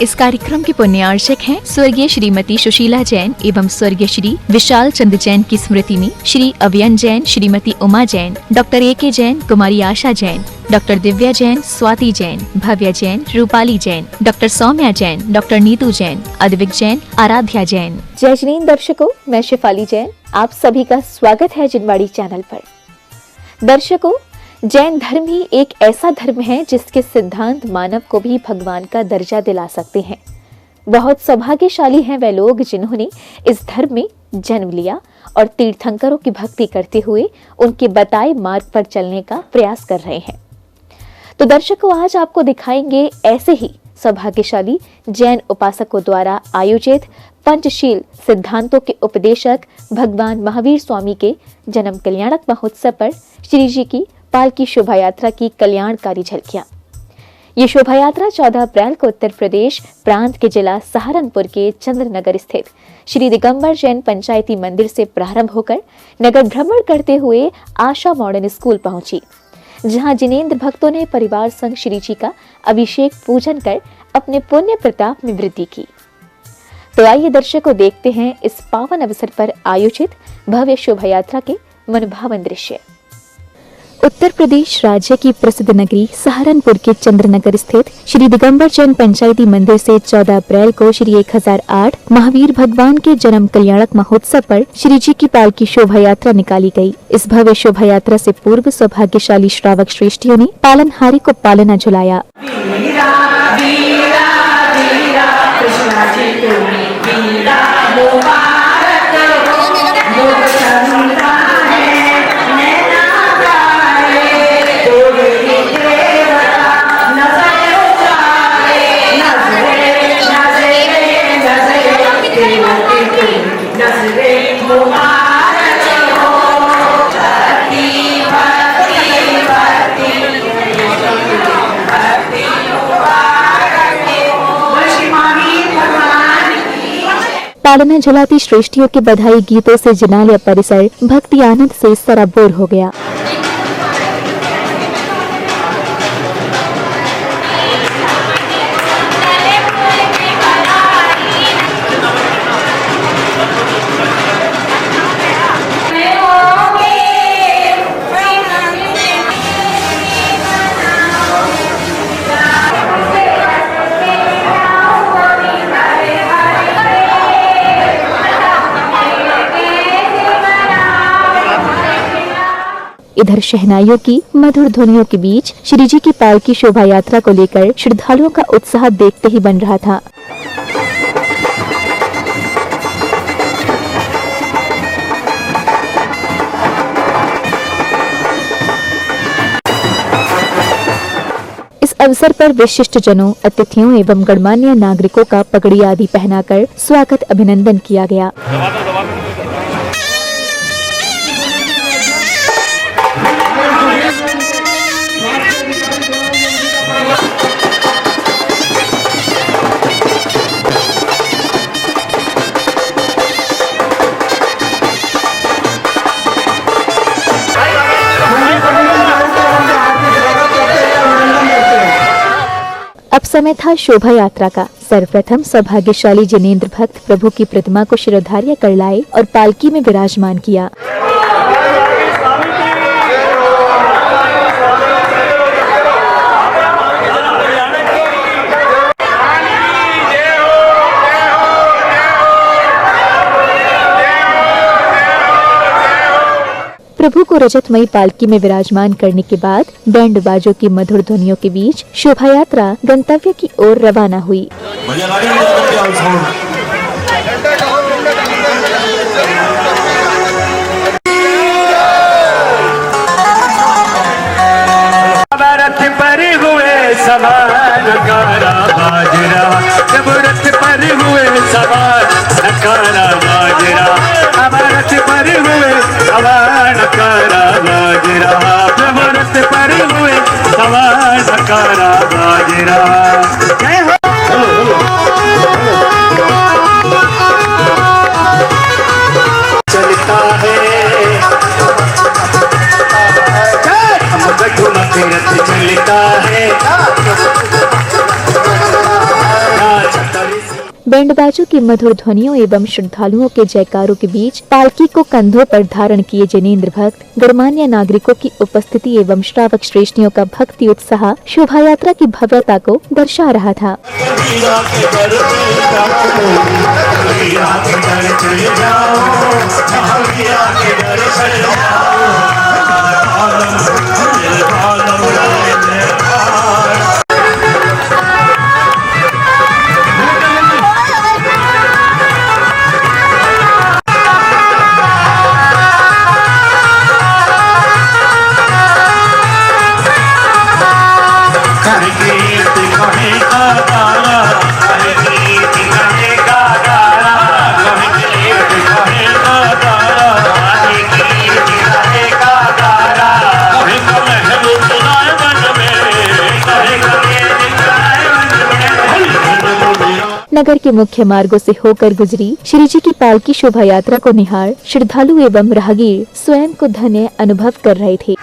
इस कार्यक्रम के पुण्यार्चक हैं स्वर्गीय श्रीमती सुशीला जैन एवं स्वर्गीय श्री विशाल चंद्र जैन की स्मृति में श्री अभियन जैन, श्रीमती उमा जैन, डॉक्टर ए के जैन, कुमारी आशा जैन, डॉक्टर दिव्या जैन, स्वाति जैन, भव्य जैन, रूपाली जैन, डॉक्टर सौम्या जैन, डॉक्टर नीतू जैन, अद्विक जैन, आराध्या जैन। जय जिनेंद्र दर्शकों, मैं शेफाली जैन, आप सभी का स्वागत है जिनवाड़ी चैनल पर। दर्शकों, जैन धर्म ही एक ऐसा धर्म है जिसके सिद्धांत मानव को भी भगवान का दर्जा दिला सकते हैं। बहुत सौभाग्यशाली हैं वे लोग जिन्होंने इस धर्म में जन्म लिया और तीर्थंकरों की भक्ति करते हुए उनके बताए मार्ग पर चलने का प्रयास कर रहे हैं। तो दर्शकों, आज आपको दिखाएंगे ऐसे ही सौभाग्यशाली जैन उपासकों द्वारा आयोजित पंचशील सिद्धांतों के उपदेशक भगवान महावीर स्वामी के जन्म कल्याणक महोत्सव पर श्री जी की पालकी शोभा यात्रा की कल्याणकारी झलकियां। ये शोभा यात्रा 14 अप्रैल को उत्तर प्रदेश प्रांत के जिला सहारनपुर के चंद्रनगर स्थित श्री दिगंबर जैन पंचायती मंदिर से प्रारंभ होकर नगर भ्रमण करते हुए आशा मॉडर्न स्कूल पहुंची, जहां जिनेंद्र भक्तों ने परिवार संग श्री जी का अभिषेक पूजन कर अपने पुण्य प्रताप में वृद्धि की। तो आइए दर्शकों, देखते हैं इस पावन अवसर पर आयोजित भव्य शोभा यात्रा के मनभावन दृश्य। उत्तर प्रदेश राज्य की प्रसिद्ध नगरी सहारनपुर के चंद्रनगर स्थित श्री दिगंबर जैन पंचायती मंदिर से 14 अप्रैल को श्री 1008 महावीर भगवान के जन्म कल्याणक महोत्सव पर श्री जी की पालकी शोभा यात्रा निकाली गई। इस भव्य शोभा यात्रा से पूर्व सौभाग्यशाली श्रावक श्रेष्ठियों ने पालनहारी को पालना झुलाया। पालना झुलाती श्रेष्ठियों के बधाई गीतों से जिनालय परिसर भक्ति आनंद से सराबोर हो गया। इधर शहनाइयों की मधुर ध्वनियों के बीच श्री जी की पालकी शोभा यात्रा को लेकर श्रद्धालुओं का उत्साह देखते ही बन रहा था। इस अवसर पर विशिष्ट जनों, अतिथियों एवं गणमान्य नागरिकों का पगड़ी आदि पहनाकर स्वागत अभिनंदन किया गया। अब समय था शोभा यात्रा का। सर्वप्रथम सौभाग्यशाली जिनेंद्र भक्त प्रभु की प्रतिमा को शिरोधार्य कर लाए और पालकी में विराजमान किया। प्रभु को रजतमयी पालकी में विराजमान करने के बाद बैंड बाजों की मधुर ध्वनियों के बीच शोभा यात्रा गंतव्य की ओर रवाना हुई। रथ पर हुए सवार नकारा बाजरा, जब रथ पर हुए सवार नकारा बाजरा, अब रथ पर हुए सवार नकारा बाजरा, जब रथ पर हुए सवार नकारा बाजरा। चलता है रथ चलता है, बैंडबाजों की मधुर ध्वनियों एवं श्रद्धालुओं के जयकारों के बीच पालकी को कंधों पर धारण किए जिनेंद्र भक्त, गणमान्य नागरिकों की उपस्थिति एवं श्रावक श्रेष्ठियों का भक्ति उत्साह शोभा यात्रा की भव्यता को दर्शा रहा था। नगर के मुख्य मार्गों से होकर गुजरी श्री जी की पालकी शोभा यात्रा को निहार श्रद्धालु एवं राहगीर स्वयं को धन्य अनुभव कर रहे थे।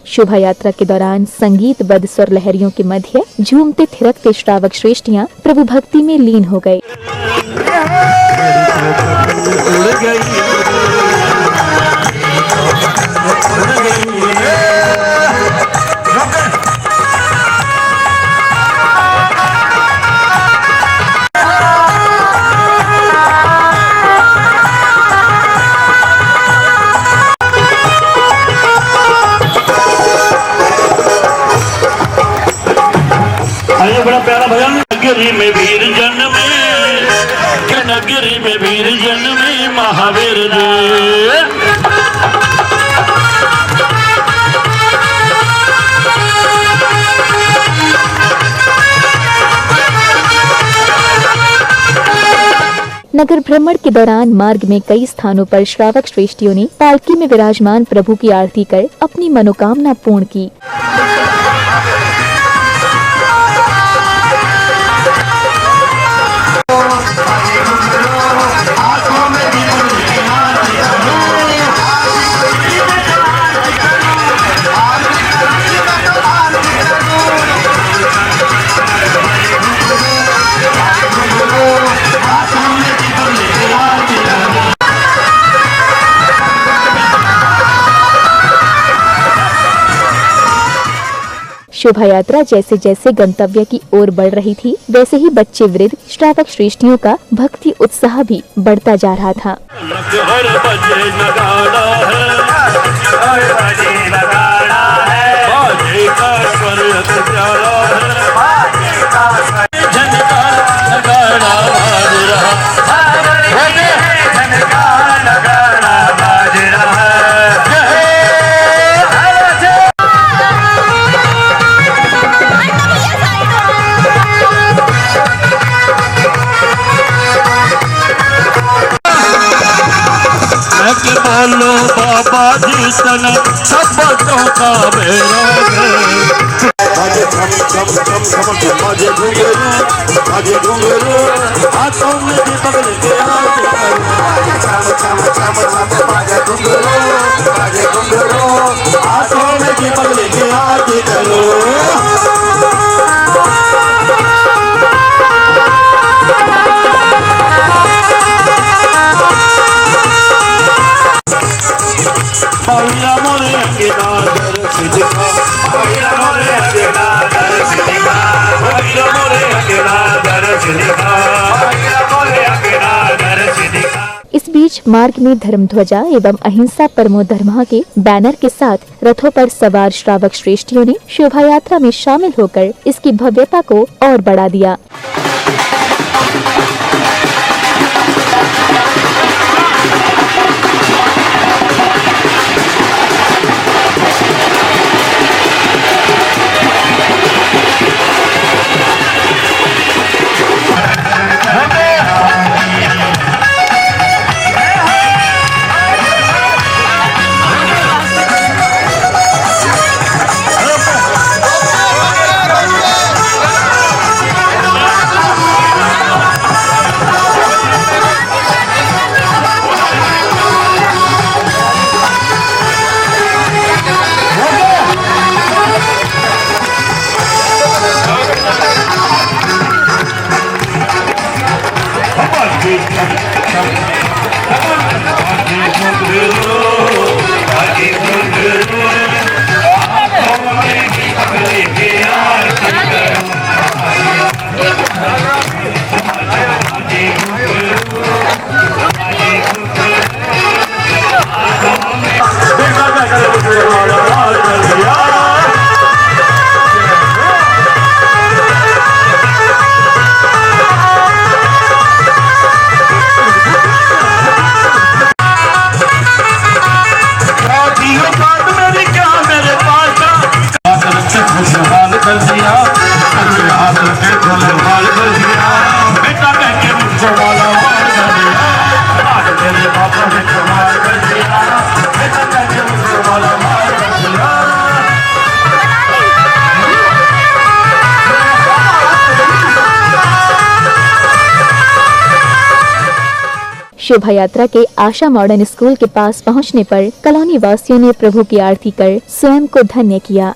शोभा यात्रा के दौरान संगीतबद्ध स्वर लहरियों के मध्य झूमते थिरकते श्रावक श्रेष्ठियां प्रभु भक्ति में लीन हो गए। बड़ा प्यारा भजन। नगरी में वीर जन्मे, नगरी में वीर जन्मे महावीर जी। नगर भ्रमण के दौरान मार्ग में कई स्थानों पर श्रावक श्रेष्ठियों ने पालकी में विराजमान प्रभु की आरती कर अपनी मनोकामना पूर्ण की। शोभा यात्रा जैसे जैसे गंतव्य की ओर बढ़ रही थी, वैसे ही बच्चे वृद्ध श्रावक श्रेष्ठियों का भक्ति उत्साह भी बढ़ता जा रहा था। बोलो बाबा जी सन सबों का बेरा आजे थम थम थम थम थम आजे घुंघरू हाथों में दीपक लेके चम चम चम चम आजे घुंघरू हाथों में दीपक लेके आगे करो। इस बीच मार्ग में धर्म ध्वजा एवं अहिंसा परमो धर्मः के बैनर के साथ रथों पर सवार श्रावक श्रेष्ठियों ने शोभा यात्रा में शामिल होकर इसकी भव्यता को और बढ़ा दिया। घुंघरू बाजे घुंघरू आंखों में भी कमले के यार की करो बाजे घुंघरू बाजे घुंघरू आंखों में खुशहाल कर दिया हाथ रखे खुशहाल कर दिया बेटा कह के मुझको वाला मार कर दिया आज मेरे पापा ने कमाल कर दिया बेटा कह के मुझको वाला मार कर दिया। शोभा यात्रा के आशा मॉडर्न स्कूल के पास पहुंचने पर कॉलोनी वासियों ने प्रभु की आरती कर स्वयं को धन्य किया।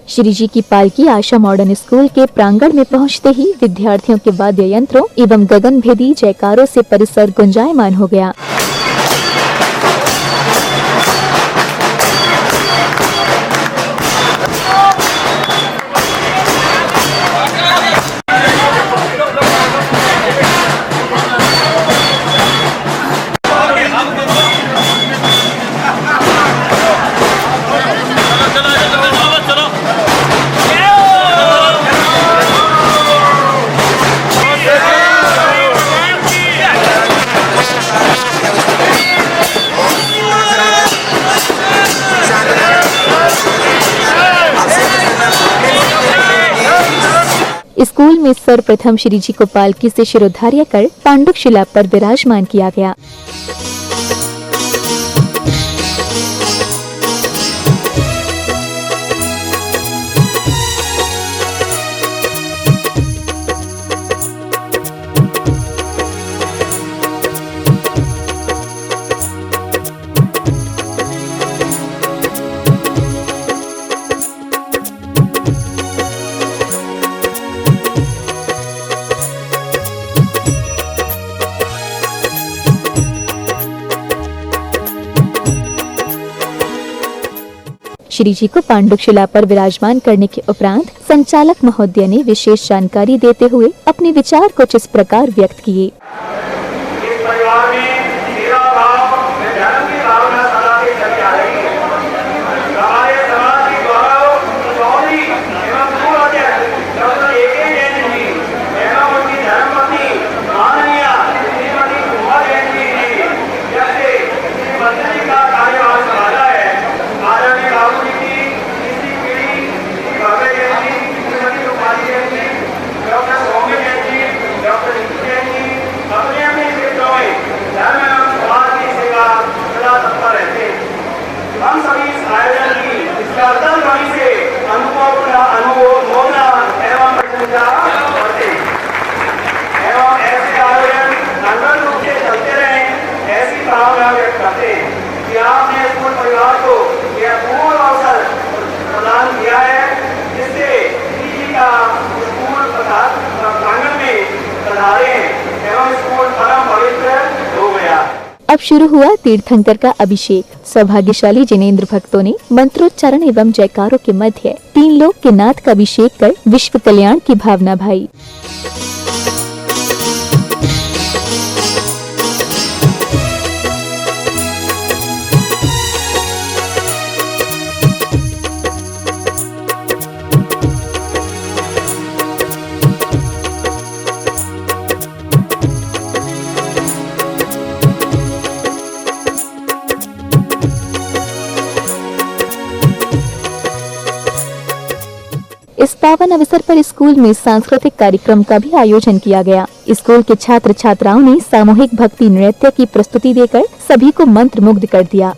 श्री जी की पालकी आशा मॉडर्न स्कूल के प्रांगण में पहुंचते ही विद्यार्थियों के वाद्य यंत्रों एवं गगनभेदी जयकारों से परिसर गुंजायमान हो गया। स्कूल में सर्वप्रथम श्री जी को पालकी से शिरोधार्य कर पांडुक शिला पर विराजमान किया गया। श्री जी को पांडुक शिला पर विराजमान करने के उपरांत संचालक महोदय ने विशेष जानकारी देते हुए अपने विचार कुछ इस प्रकार व्यक्त किए। अब शुरू हुआ तीर्थंकर का अभिषेक। सौभाग्यशाली जिनेंद्र भक्तों ने मंत्रोच्चारण एवं जयकारों के मध्य 3 लोक के नाथ का अभिषेक कर विश्व कल्याण की भावना भाई। इस पावन अवसर पर स्कूल में सांस्कृतिक कार्यक्रम का भी आयोजन किया गया। स्कूल के छात्र छात्राओं ने सामूहिक भक्ति नृत्य की प्रस्तुति देकर सभी को मंत्रमुग्ध कर दिया।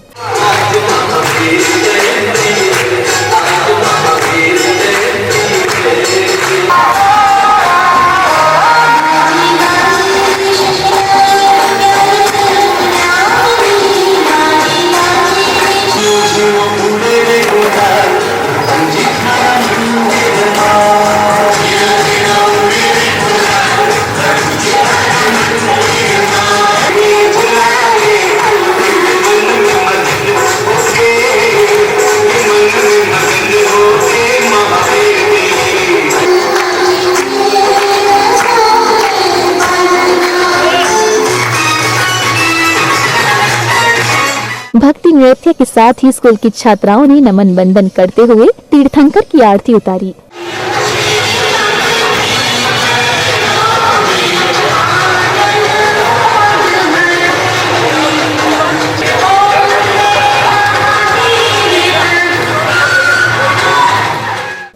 भक्ति नृत्य के साथ ही स्कूल की छात्राओं ने नमन बंदन करते हुए तीर्थंकर की आरती उतारी।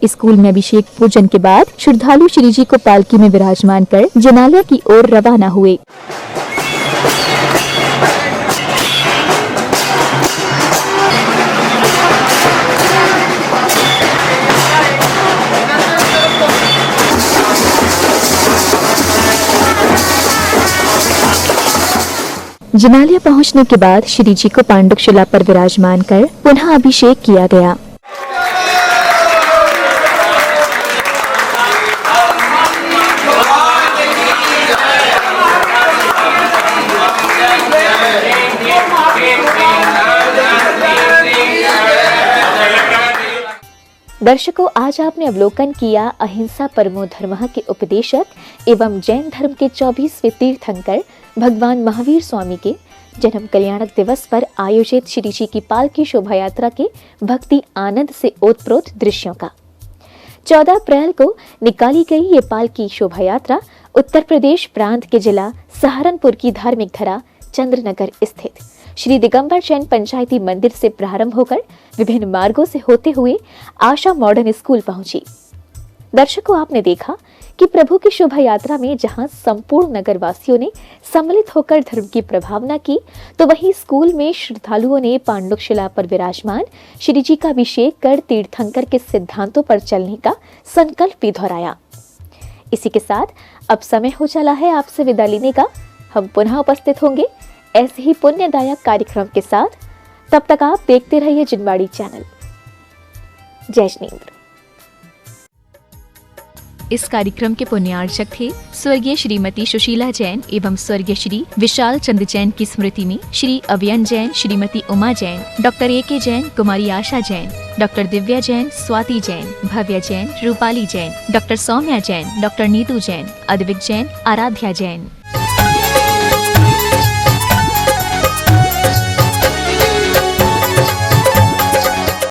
स्कूल में अभिषेक पूजन के बाद श्रद्धालु श्री जी को पालकी में विराजमान कर जिनालय की ओर रवाना हुए। जिनालय पहुंचने के बाद श्री जी को पांडुक शिला पर विराजमान कर पुनः अभिषेक किया गया। दर्शकों, आज आपने अवलोकन किया अहिंसा परमो धर्मः के उपदेशक एवं जैन धर्म के 24वें तीर्थंकर भगवान महावीर स्वामी के जन्म कल्याणक दिवस पर आयोजित श्री जी की पालकी शोभा यात्रा के भक्ति आनंद से ओतप्रोत दृश्यों का। 14 अप्रैल को निकाली गई ये पालकी शोभा यात्रा उत्तर प्रदेश प्रांत के जिला सहारनपुर की धार्मिक धरा चंद्रनगर स्थित श्री दिगंबर जैन पंचायती मंदिर से प्रारंभ होकर विभिन्न मार्गों से होते हुए आशा मॉडर्न स्कूल पहुंची। दर्शकों, आपने देखा कि प्रभु की शोभा यात्रा में जहां संपूर्ण नगर वासियों ने सम्मिलित होकर धर्म की प्रभावना की, तो वहीं स्कूल में श्रद्धालुओं ने पांडुक शिला पर विराजमान श्री जी का अभिषेक कर तीर्थंकर के सिद्धांतों पर चलने का संकल्प भी दोहराया। इसी के साथ अब समय हो चला है आपसे विदा लेने का। हम पुनः उपस्थित होंगे ऐसे ही पुण्यदायक कार्यक्रम के साथ। तब तक आप देखते रहिए जिनवाड़ी चैनल। जय जिनेंद्र। इस कार्यक्रम के पुण्यार्चक थे स्वर्गीय श्रीमती सुशीला जैन एवं स्वर्गीय श्री विशाल चंद जैन की स्मृति में Shri Aviyan Jain, Shrimati Uma Jain, doctor A K. Jain, Kumari Asha Jain, doctor Divya Jain, Swati Jain, Bhavya Jain, Rupali Jain, doctor Saumya Jain, doctor Neetu Jain, Advik Jain, Aradhya Jain.